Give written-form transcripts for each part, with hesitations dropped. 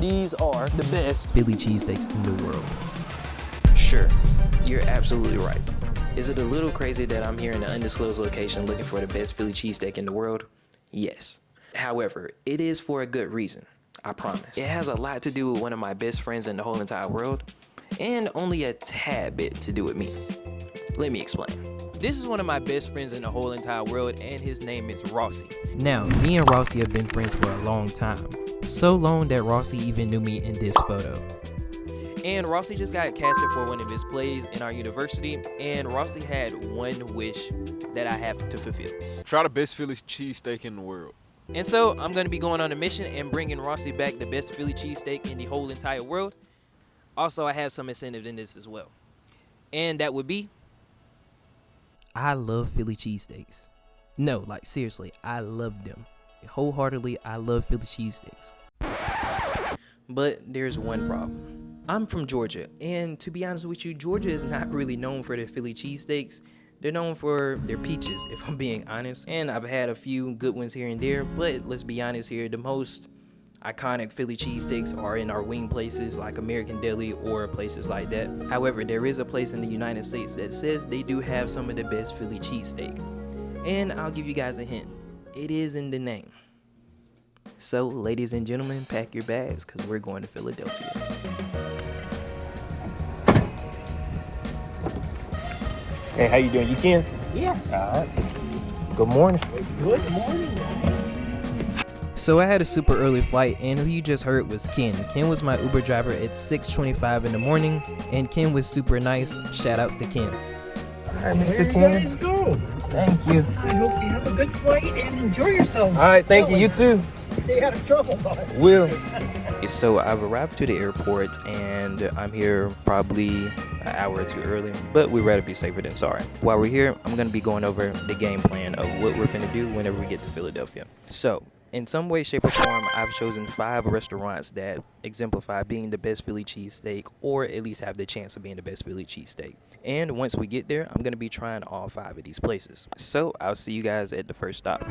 these are the best Philly cheesesteaks in the world. Sure, you're absolutely right. Is it a little crazy that I'm here in an undisclosed location looking for the best Philly cheesesteak in the world? Yes. However, it is for a good reason, I promise. It has a lot to do with one of my best friends in the whole entire world, and only a tad bit to do with me. Let me explain. This is one of my best friends in the whole entire world, and his name is Rossi. Now, me and Rossi have been friends for a long time. So long that Rossi even knew me in this photo. And Rossi just got casted for one of his plays in our university, and Rossi had one wish that I have to fulfill. Try the best Philly cheesesteak in the world. And so I'm going to be going on a mission and bringing Rossi back the best Philly cheesesteak in the whole entire world. Also, I have some incentive in this as well. And that would be... I love Philly cheesesteaks. No, like seriously, I love them. Wholeheartedly, I love Philly cheesesteaks. But there's one problem. I'm from Georgia, and to be honest with you, Georgia is not really known for their Philly cheesesteaks. They're known for their peaches, if I'm being honest. And I've had a few good ones here and there, but let's be honest here, the most iconic Philly cheesesteaks are in our wing places like American Deli or places like that. However, there is a place in the United States that says they do have some of the best Philly cheesesteak. And I'll give you guys a hint. It is in the name. So, ladies and gentlemen, pack your bags because we're going to Philadelphia. Hey, how you doing? You can? Yes. All right. Good morning. Good morning, guys. So I had a super early flight, and who you just heard was Ken. Ken was my Uber driver at 6:25 in the morning, and Ken was super nice. Shout outs to Ken. All right, There Mr. you Ken. guys go. Thank you. I hope you have a good flight and enjoy yourselves. All right, thank you. You too. Stay out of trouble, bud. Will. So I've arrived to the airport, and I'm here probably an hour or two early, but we'd rather be safer than sorry. While we're here, I'm going to be going over the game plan of what we're finna do whenever we get to Philadelphia. So, in some way, shape, or form, I've chosen 5 restaurants that exemplify being the best Philly cheesesteak, or at least have the chance of being the best Philly cheesesteak. And once we get there, I'm going to be trying all 5 of these places. So, I'll see you guys at the first stop.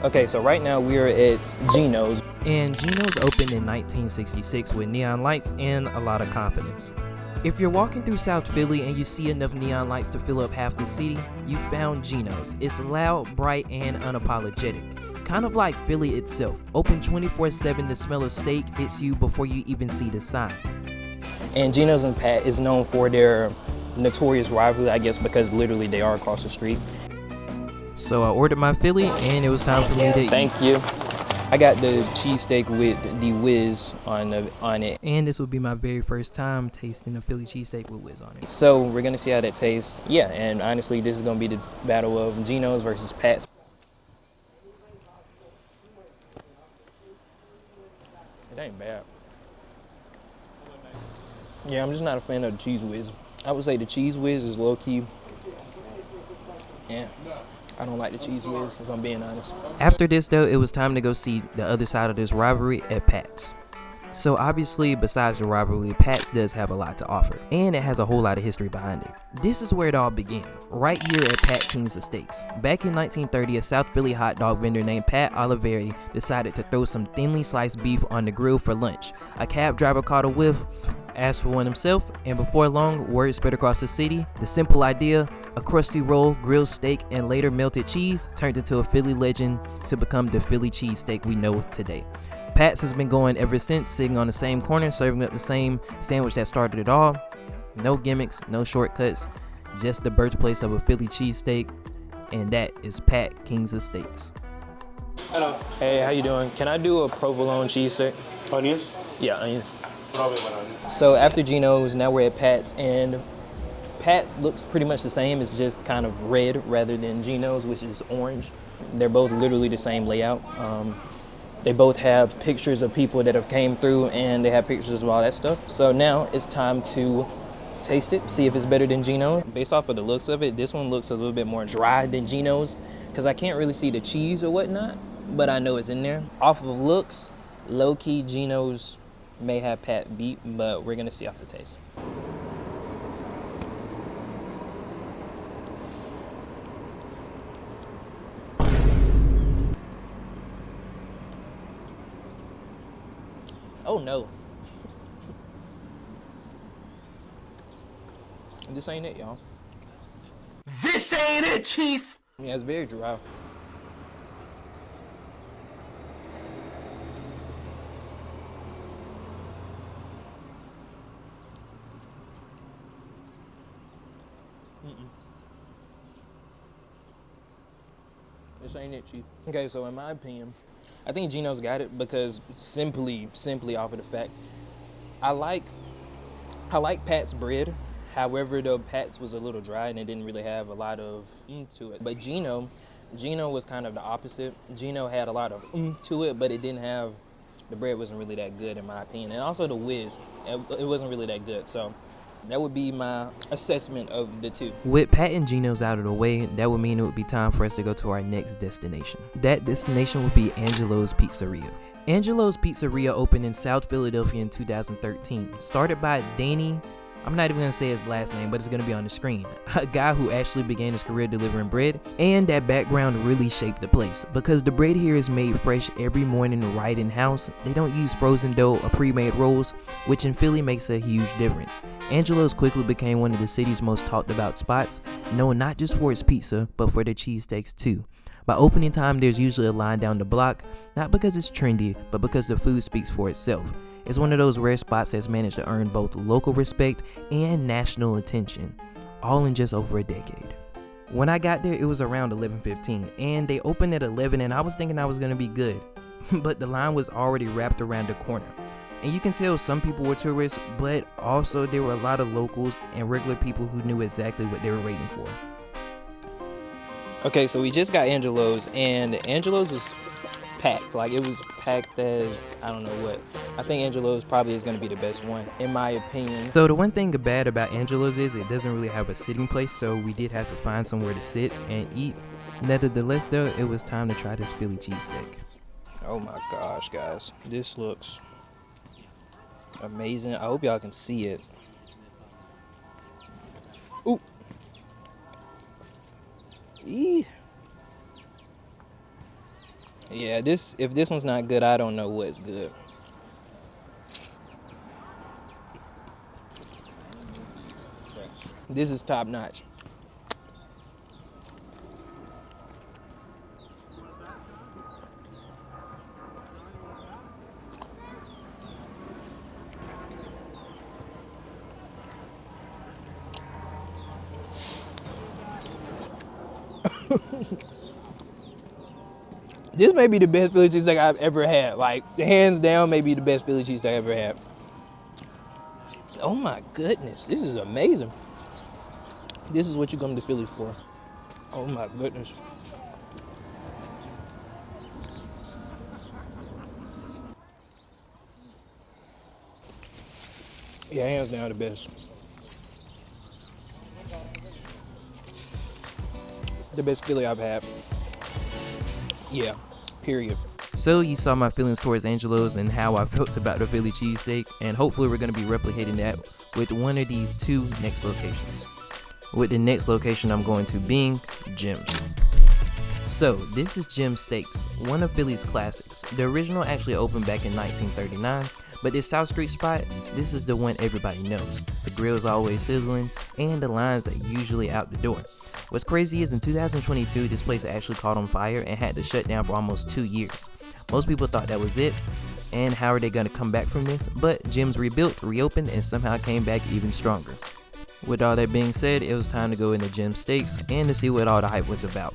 Okay, so right now we are at Geno's. And Geno's opened in 1966 with neon lights and a lot of confidence. If you're walking through South Philly and you see enough neon lights to fill up half the city, you found Geno's. It's loud, bright, and unapologetic. Kind of like Philly itself. Open 24/7, the smell of steak hits you before you even see the sign. And Geno's and Pat is known for their notorious rivalry, I guess, because literally they are across the street. So I ordered my Philly, and it was time for me to eat. Thank you. I got the cheesesteak with the whiz on it. And this will be my very first time tasting a Philly cheesesteak with whiz on it. So we're gonna see how that tastes. Yeah, and honestly, this is gonna be the battle of Geno's versus Pat's. It ain't bad. Yeah, I'm just not a fan of the cheese whiz. I would say the cheese whiz is low key. Yeah. I don't like the cheese whiz, if I'm being honest. After this though, it was time to go see the other side of this rivalry at Pat's. So obviously, besides the rivalry, Pat's does have a lot to offer, and it has a whole lot of history behind it. This is where it all began, right here at Pat King's Steaks. Back in 1930, a South Philly hot dog vendor named Pat Oliveri decided to throw some thinly sliced beef on the grill for lunch. A cab driver caught a whiff, asked for one himself, and before long, word spread across the city. The simple idea, a crusty roll, grilled steak, and later melted cheese, turned into a Philly legend to become the Philly cheesesteak we know today. Pat's has been going ever since, sitting on the same corner, serving up the same sandwich that started it all. No gimmicks, no shortcuts, just the birthplace of a Philly cheesesteak, and that is Pat King's Steaks. Hello. Hey, how you doing? Can I do a provolone cheesesteak? Onions? Yeah, onions. Probably one onion. So after Geno's, now we're at Pat's, and Pat looks pretty much the same. It's just kind of red rather than Geno's, which is orange. They're both literally the same layout. They both have pictures of people that have came through, and they have pictures of all that stuff. So now it's time to taste it, see if it's better than Geno's. Based off of the looks of it, this one looks a little bit more dry than Geno's, because I can't really see the cheese or whatnot, but I know it's in there. Off of looks, low-key Geno's may have Pat beat, but we're gonna see off the taste. Oh no. This ain't it, y'all. This ain't it, Chief! Yeah, it's very dry. This ain't it, Chief. Okay, so in my opinion, I think Gino's got it because simply off of the fact I like Pat's bread. However, the Pat's was a little dry and it didn't really have a lot of to it. But Gino was kind of the opposite. Gino had a lot of to it, but it didn't have, the bread wasn't really that good in my opinion. And also the whiz, it wasn't really that good. So that would be my assessment of the two. With Pat and Gino's out of the way, that would mean it would be time for us to go to our next destination. That destination would be Angelo's Pizzeria. Angelo's Pizzeria opened in South Philadelphia in 2013. Started by Danny, I'm not even going to say his last name, but it's going to be on the screen. A guy who actually began his career delivering bread, and that background really shaped the place because the bread here is made fresh every morning right in house. They don't use frozen dough or pre-made rolls, which in Philly makes a huge difference. Angelo's quickly became one of the city's most talked about spots, known not just for its pizza, but for their cheesesteaks too. By opening time, there's usually a line down the block, not because it's trendy, but because the food speaks for itself. It's one of those rare spots that's managed to earn both local respect and national attention, all in just over a decade. When I got there, it was around 11:15, and they opened at 11, and I was thinking I was gonna be good, but the line was already wrapped around the corner. And you can tell some people were tourists, but also there were a lot of locals and regular people who knew exactly what they were waiting for. Okay, so we just got Angelo's, and Angelo's was packed. Like, it was packed as, I don't know what. I think Angelo's probably is going to be the best one, in my opinion. So the one thing bad about Angelo's is it doesn't really have a sitting place, so we did have to find somewhere to sit and eat. Nevertheless though, it was time to try this Philly cheesesteak. Oh my gosh, guys. This looks amazing. I hope y'all can see it. Ooh. Eee. Yeah, if this one's not good, I don't know what's good. This is top notch. This may be the best Philly cheesesteak I've ever had. Like, hands down, may be the best Philly cheesesteak I ever had. Oh my goodness, this is amazing. This is what you come to Philly for. Oh my goodness. Yeah, hands down the best. The best Philly I've had. Yeah, period. So you saw my feelings towards Angelo's and how I felt about the Philly cheesesteak, and hopefully we're going to be replicating that with one of these two next locations. With the next location I'm going to being Jim's. So this is Jim's Steaks, one of Philly's classics. The original actually opened back in 1939, but this South Street spot, this is the one everybody knows. The grill's always sizzling, and the lines are usually out the door. What's crazy is in 2022, this place actually caught on fire and had to shut down for almost 2 years. Most people thought that was it, and how are they going to come back from this? But Jim's rebuilt, reopened, and somehow came back even stronger. With all that being said, it was time to go into Jim's Steaks and to see what all the hype was about.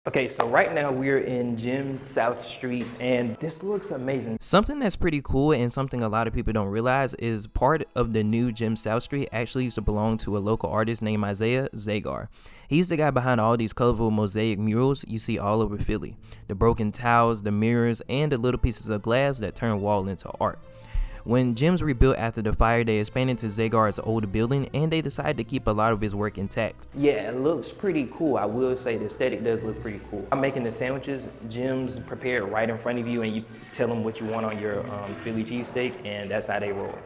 Okay, so right now we're in Jim's South Street, and this looks amazing. Something that's pretty cool and something a lot of people don't realize is part of the new Jim's South Street actually used to belong to a local artist named Isaiah Zagar. He's the guy behind all these colorful mosaic murals you see all over Philly. The broken tiles, the mirrors, and the little pieces of glass that turn wall into art. When Jim's rebuilt after the fire, they expanded to Zagar's old building, and they decided to keep a lot of his work intact. Yeah, it looks pretty cool. I will say the aesthetic does look pretty cool. I'm making the sandwiches. Jim's prepared right in front of you, and you tell them what you want on your Philly cheesesteak, and that's how they roll.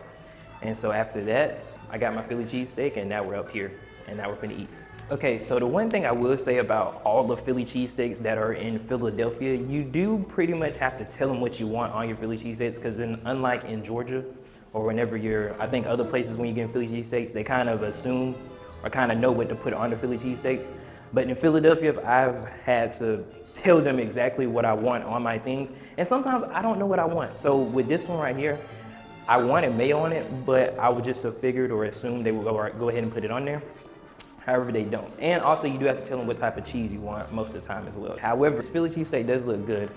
And so after that, I got my Philly cheesesteak, and now we're up here, and now we're finna eat. Okay, so the one thing I will say about all the Philly cheesesteaks that are in Philadelphia, you do pretty much have to tell them what you want on your Philly cheesesteaks, because unlike in Georgia, or whenever I think other places when you get Philly cheesesteaks, they kind of assume or kind of know what to put on the Philly cheesesteaks. But in Philadelphia, I've had to tell them exactly what I want on my things, and sometimes I don't know what I want. So with this one right here, I wanted mayo on it, but I would just have figured or assumed they would go ahead and put it on there. However, they don't. And also, you do have to tell them what type of cheese you want most of the time as well. However, Philly cheesesteak does look good,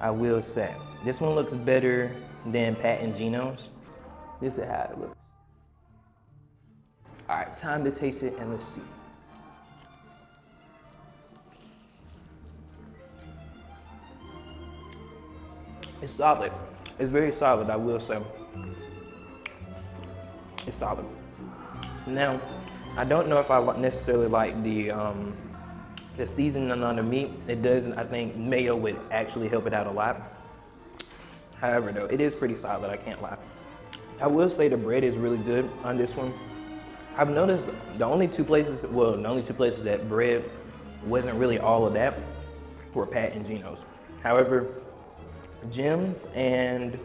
I will say. This one looks better than Pat and Gino's. This is how it looks. All right, time to taste it and let's see. It's solid. It's very solid, I will say. It's solid. Now, I don't know if I necessarily like the seasoning on the meat. It does, I think mayo would actually help it out a lot. However though, it is pretty solid, I can't lie. I will say the bread is really good on this one. I've noticed the only two places that bread wasn't really all of that were Pat and Gino's. However, Jim's and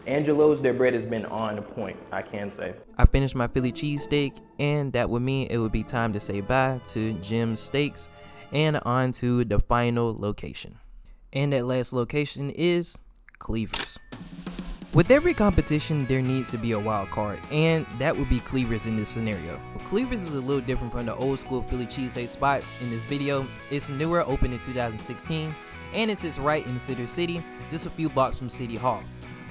Angelo's, their bread has been on point, I can say. I finished my Philly cheesesteak, and that would mean it would be time to say bye to Jim's Steaks and on to the final location. And that last location is Cleaver's. With every competition, there needs to be a wild card, and that would be Cleaver's in this scenario. Cleaver's is a little different from the old school Philly cheesesteak spots in this video. It's newer, opened in 2016, and it sits right in Center City, just a few blocks from City Hall.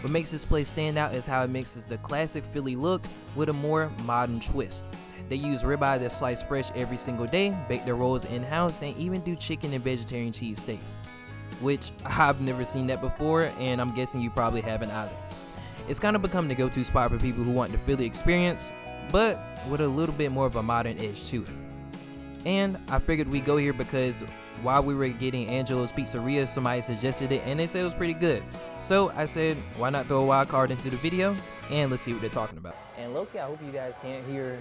What makes this place stand out is how it mixes the classic Philly look with a more modern twist. They use ribeye that's sliced fresh every single day, bake their rolls in-house, and even do chicken and vegetarian cheesesteaks, which I've never seen that before, and I'm guessing you probably haven't either. It's kind of become the go-to spot for people who want the Philly experience, but with a little bit more of a modern edge to it. And I figured we'd go here because while we were getting Angelo's Pizzeria, somebody suggested it and they said it was pretty good. So I said, why not throw a wild card into the video and let's see what they're talking about. And low-key, I hope you guys can't hear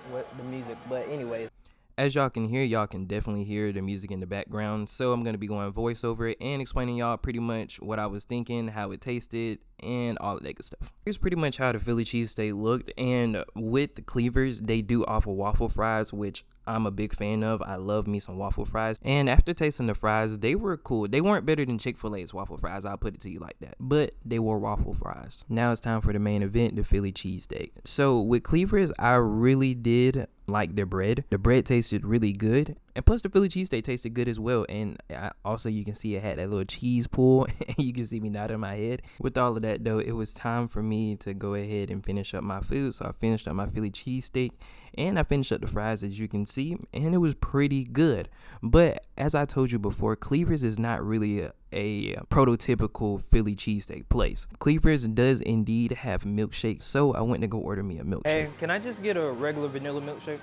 what the music, but anyways. As y'all can hear, y'all can definitely hear the music in the background. So I'm going to be going voice over it and explaining y'all pretty much what I was thinking, how it tasted, and all of that good stuff. Here's pretty much how the Philly cheesesteak looked. And with the Cleavers, they do offer waffle fries, which I'm a big fan of. I love me some waffle fries. And after tasting the fries, they were cool. They weren't better than Chick-fil-A's waffle fries, I'll put it to you like that. But they were waffle fries. Now it's time for the main event, the Philly cheesesteak. So with Cleavers, I really did like their bread. The bread tasted really good. And plus the Philly cheesesteak tasted good as well. And also you can see it had that little cheese pull. You can see me nodding my head. With all of that though, it was time for me to go ahead and finish up my food. So I finished up my Philly cheesesteak. And I finished up the fries, as you can see, and it was pretty good. But as I told you before, Cleavers is not really a prototypical Philly cheesesteak place. Cleavers does indeed have milkshakes, so I went to go order me a milkshake. Hey, can I just get a regular vanilla milkshake?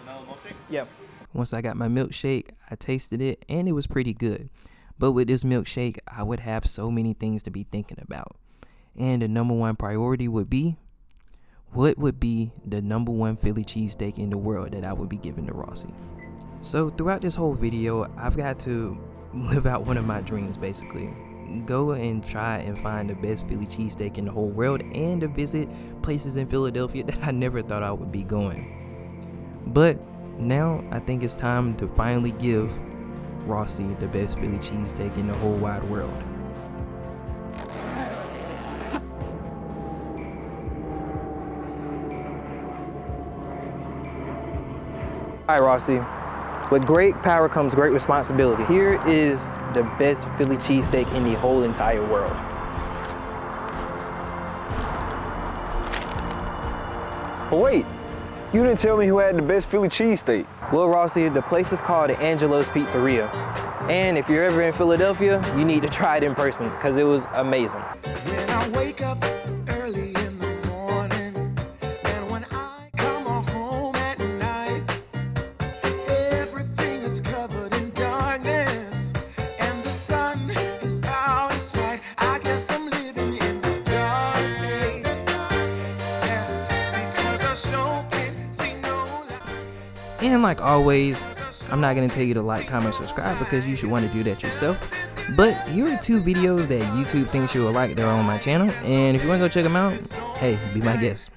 Vanilla milkshake? Yeah. Once I got my milkshake, I tasted it, and it was pretty good. But with this milkshake, I would have so many things to be thinking about. And the number one priority would be, what would be the number one Philly cheesesteak in the world that I would be giving to Rossi? So throughout this whole video, I've got to live out one of my dreams, basically. Go and try and find the best Philly cheesesteak in the whole world and to visit places in Philadelphia that I never thought I would be going. But now I think it's time to finally give Rossi the best Philly cheesesteak in the whole wide world. All right, Rossi. With great power comes great responsibility. Here is the best Philly cheesesteak in the whole entire world. But wait, you didn't tell me who had the best Philly cheesesteak. Well, Rossi, the place is called Angelo's Pizzeria. And if you're ever in Philadelphia, you need to try it in person because it was amazing. When I wake up, And like always, I'm not gonna tell you to like, comment, subscribe because you should want to do that yourself. But here are 2 videos that YouTube thinks you will like that are on my channel, and if you want to go check them out, hey, be my guest.